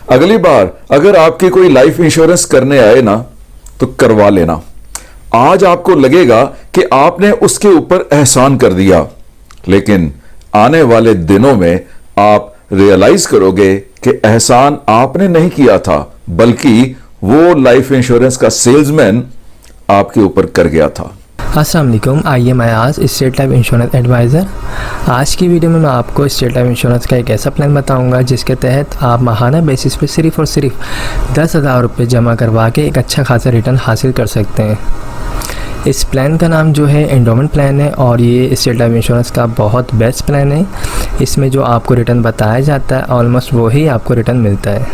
अगली बार अगर आपकी कोई लाइफ इंश्योरेंस करने आए ना तो करवा लेना। आज आपको लगेगा कि आपने उसके ऊपर एहसान कर दिया, लेकिन आने वाले दिनों में आप रियलाइज करोगे कि एहसान आपने नहीं किया था, बल्कि वो लाइफ इंश्योरेंस का सेल्समैन आपके ऊपर कर गया था। अस्सलाम वालेकुम, I am Ayaz, State Life Insurance advisor. आज की वीडियो में मैं आपको स्टेट लाइफ इंश्योरेंस का एक ऐसा प्लान बताऊंगा जिसके तहत आप माहाना बेसिस पे सिर्फ़ और सिर्फ 10,000 रुपये जमा करवा के एक अच्छा खासा रिटर्न हासिल कर सकते हैं। इस प्लान का नाम जो है एंडोमेंट प्लान है और ये स्टेट लाइफ इंश्योरेंस का बहुत बेस्ट प्लान है। इसमें जो आपको रिटर्न बताया जाता है ऑलमोस्ट वही आपको रिटर्न मिलता है।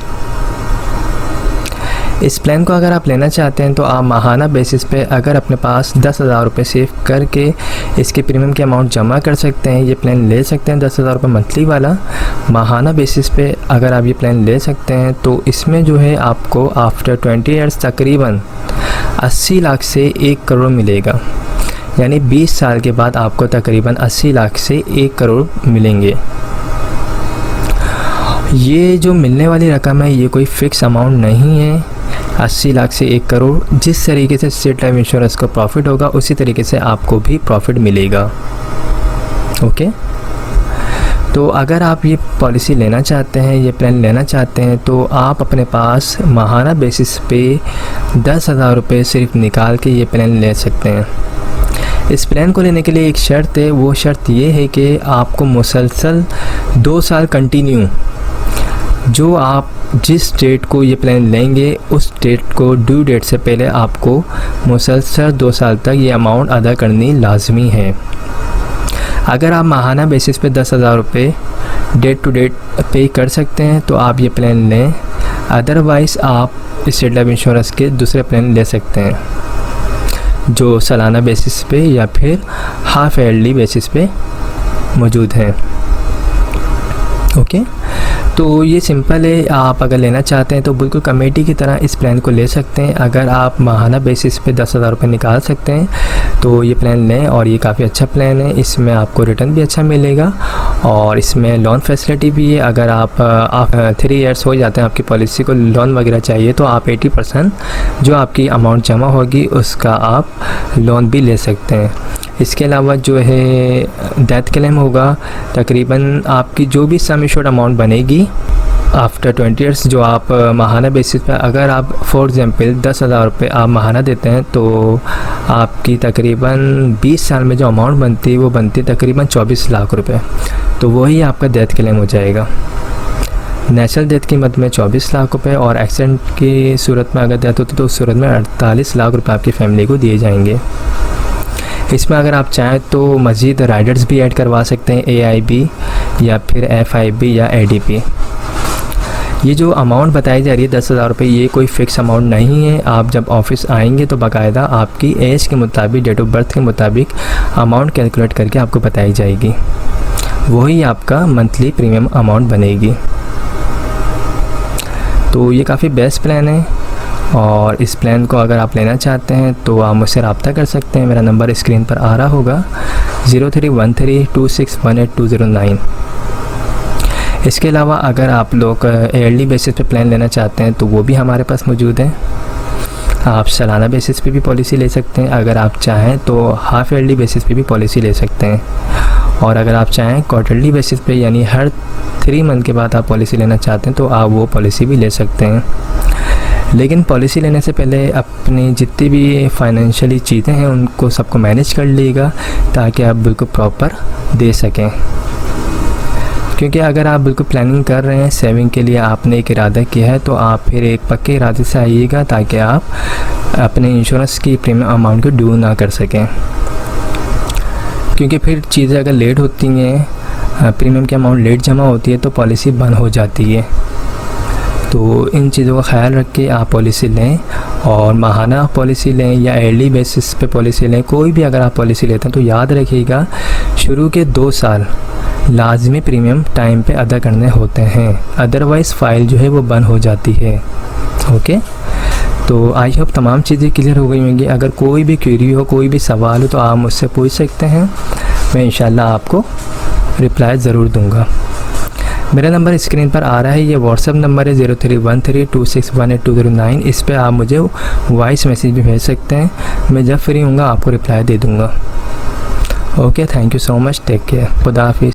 इस प्लान को अगर आप लेना चाहते हैं तो आप माहाना बेसिस पे अगर अपने पास 10,000 रुपये सेव करके इसके प्रीमियम की अमाउंट जमा कर सकते हैं, ये प्लान ले सकते हैं। 10,000 रुपये मंथली वाला माहाना बेसिस पे अगर आप ये प्लान ले सकते हैं तो इसमें जो है आपको आफ्टर 20 ईयर्स तकरीबन 80 लाख से 1 करोड़ मिलेगा। यानी 20 साल के बाद आपको तकरीबन 80 लाख से 1 करोड़ मिलेंगे। ये जो मिलने वाली रकम है ये कोई फ़िक्स अमाउंट नहीं है। 80 लाख से 1 करोड़ जिस तरीके से स्टेट लाइफ इंश्योरेंस को प्रॉफिट होगा उसी तरीके से आपको भी प्रॉफिट मिलेगा। ओके, तो अगर आप ये पॉलिसी लेना चाहते हैं, ये प्लान लेना चाहते हैं तो आप अपने पास माहाना बेसिस पे 10,000 रुपये सिर्फ निकाल के ये प्लान ले सकते हैं। इस प्लान को लेने के लिए एक शर्त है, वो शर्त ये है कि आपको मुसलसल 2 साल कंटिन्यू जो आप जिस डेट को ये प्लान लेंगे उस डेट को ड्यू डेट से पहले आपको मुसलसल 2 साल तक ये अमाउंट अदा करनी लाजमी है। अगर आप माहाना बेसिस पे 10,000 रुपये डेट टू डेट पे कर सकते हैं तो आप ये प्लान लें, अदरवाइज़ आप स्टेट लाइफ इंश्योरेंस के दूसरे प्लान ले सकते हैं जो सालाना बेसिस पे या फिर हाफ ईयरली बेसिस पे मौजूद हैं। ओके, तो ये सिंपल है। आप अगर लेना चाहते हैं तो बिल्कुल कमेटी की तरह इस प्लान को ले सकते हैं। अगर आप माहाना बेसिस पे 10,000 रुपये निकाल सकते हैं तो ये प्लान लें और ये काफ़ी अच्छा प्लान है। इसमें आपको रिटर्न भी अच्छा मिलेगा और इसमें लोन फैसिलिटी भी है। अगर आप 3 ईयर्स हो जाते हैं आपकी पॉलिसी को लोन वगैरह चाहिए तो आप 80% जो आपकी अमाउंट जमा होगी उसका आप लोन भी ले सकते हैं। इसके अलावा जो है डेथ क्लेम होगा, तकरीबन आपकी जो भी सम एश्योर्ड अमाउंट बनेगी आफ्टर 20 ईयर्स जो आप माहाना बेसिस पर अगर आप फॉर एग्ज़ाम्पल 10,000 रुपये आप माहाना देते हैं तो आपकी तकरीबन 20 साल में जो अमाउंट बनती है वो बनती है तकरीबन 24 लाख रुपए। तो वही आपका डेथ क्लेम हो जाएगा। नेचुरल डेथ की मद में 24 लाख रुपए और एक्सीडेंट की सूरत में अगर डेथ होती तो उस सूरत में 48 लाख रुपए आपकी फैमिली को दिए जाएंगे। इसमें अगर आप चाहें तो मज़ीद राइडर्स भी ऐड करवा सकते हैं, AIB या फिर FIB या ADP। ये जो अमाउंट बताई जा रही है 10,000 रुपये, ये कोई फ़िक्स अमाउंट नहीं है। आप जब ऑफिस आएंगे तो बाकायदा आपकी एज के मुताबिक, डेट ऑफ बर्थ के मुताबिक अमाउंट कैलकुलेट करके आपको बताई जाएगी, वही आपका मंथली प्रीमियम अमाउंट बनेगी। तो ये काफ़ी बेस्ट प्लान है और इस प्लान को अगर आप लेना चाहते हैं तो आप मुझसे रब्ता कर सकते हैं। मेरा नंबर स्क्रीन पर आ रहा होगा 031326182009। इसके अलावा अगर आप लोग ईयरली बेसिस पे प्लान लेना चाहते हैं तो वो भी हमारे पास मौजूद है। आप सालाना बेसिस पे भी पॉलिसी ले सकते हैं, अगर आप चाहें तो हाफ ईयरली बेसिस पे भी पॉलिसी ले सकते हैं और अगर आप चाहें क्वार्टरली बेसिस पे यानी हर 3 मंथ के बाद आप पॉलिसी लेना चाहते हैं तो आप वो पॉलिसी भी ले सकते हैं। लेकिन पॉलिसी लेने से पहले अपनी जितनी भी फाइनेंशियली चीज़ें हैं उनको सबको मैनेज कर लीजिएगा ताकि आप बिल्कुल प्रॉपर दे सकें। क्योंकि अगर आप बिल्कुल प्लानिंग कर रहे हैं, सेविंग के लिए आपने एक इरादा किया है तो आप फिर एक पक्के इरादे से आइएगा ताकि आप अपने इंश्योरेंस की प्रीमियम अमाउंट को ड्यू ना कर सकें। क्योंकि फिर चीज़ें अगर लेट होती हैं, प्रीमियम की अमाउंट लेट जमा होती है तो पॉलिसी बंद हो जाती है। तो इन चीज़ों का ख्याल रख के आप पॉलिसी लें और माहाना पॉलिसी लें या ईयरली बेसिस पे पॉलिसी लें। कोई भी अगर आप पॉलिसी लेते हैं तो याद रखिएगा शुरू के 2 साल लाजमी प्रीमियम टाइम पे अदा करने होते हैं, अदरवाइज़ फ़ाइल जो है वो बंद हो जाती है। ओके, तो आई होप तमाम चीज़ें क्लियर हो गई होंगी। अगर कोई भी क्वेरी हो, कोई भी सवाल हो तो आप मुझसे पूछ सकते हैं, मैं इंशाल्लाह आपको रिप्लाई ज़रूर दूँगा। मेरा नंबर स्क्रीन पर आ रहा है, ये व्हाट्सअप नंबर है 0313261829। इस पर आप मुझे वॉइस मैसेज भी भेज सकते हैं, मैं जब फ्री हूँगा आपको रिप्लाई दे दूँगा। Okay, thank you so much, take care, खुदा हाफिज़।